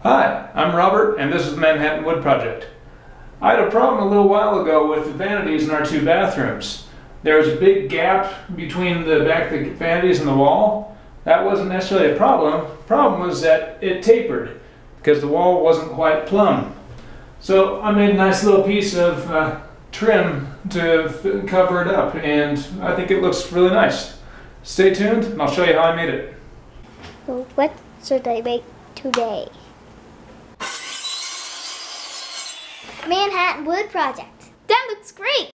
Hi, I'm Robert, and this is the Manhattan Wood Project. I had a problem a little while ago with the vanities in our two bathrooms. There was a big gap between the back of the vanities and the wall. That wasn't necessarily a problem. The problem was that it tapered because the wall wasn't quite plumb. So I made a nice little piece of trim to cover it up, and I think it looks really nice. Stay tuned, and I'll show you how I made it. So what should I make today? Manhattan Wood Project. That looks great!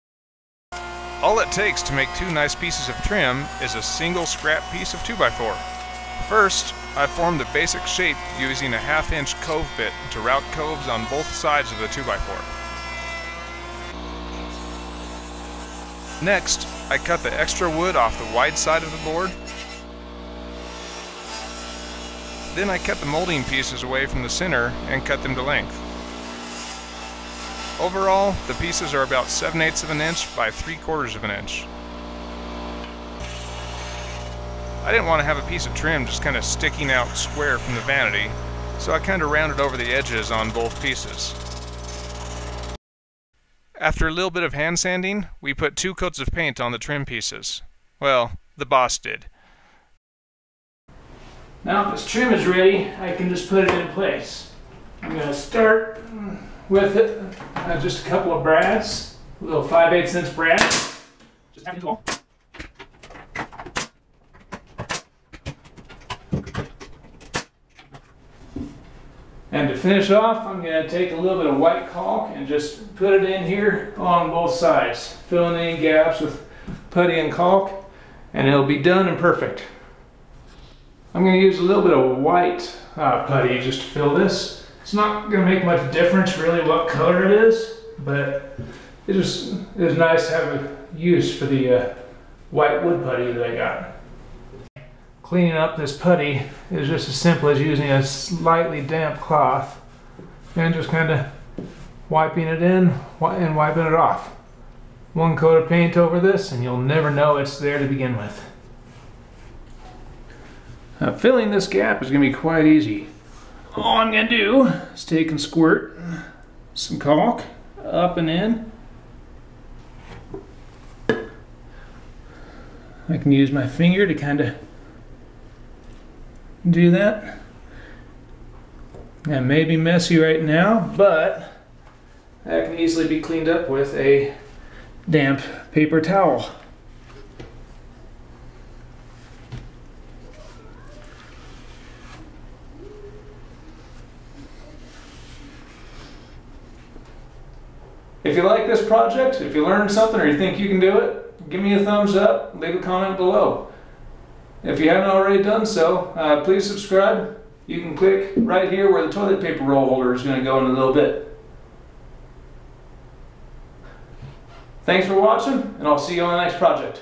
All it takes to make two nice pieces of trim is a single scrap piece of 2x4. First, I formed the basic shape using a 1/2-inch cove bit to route coves on both sides of the 2x4. Next, I cut the extra wood off the wide side of the board. Then I cut the molding pieces away from the center and cut them to length. Overall, the pieces are about 7/8 of an inch by 3/4 of an inch. I didn't want to have a piece of trim just kind of sticking out square from the vanity, so I kind of rounded over the edges on both pieces. After a little bit of hand sanding, we put 2 coats of paint on the trim pieces. Well, the boss did. Now if this trim is ready, I can just put it in place. I'm going to start with it, just a couple of brads, a little 5/8 inch brads, just tap into the wall. And to finish off, I'm going to take a little bit of white caulk and just put it in here on both sides, filling any gaps with putty and caulk, and it'll be done and perfect. I'm going to use a little bit of white putty just to fill this. It's not going to make much difference really what color it is, but it is nice to have a use for the white wood putty that I got. Cleaning up this putty is just as simple as using a slightly damp cloth and just kind of wiping it in and wiping it off. 1 coat of paint over this and you'll never know it's there to begin with. Now, filling this gap is going to be quite easy. All I'm going to do is take and squirt some caulk up and in. I can use my finger to kind of do that. That may be messy right now, but that can easily be cleaned up with a damp paper towel. If you like this project, if you learned something or you think you can do it, give me a thumbs up, leave a comment below. If you haven't already done so, please subscribe. You can click right here where the toilet paper roll holder is going to go in a little bit. Thanks for watching, and I'll see you on the next project.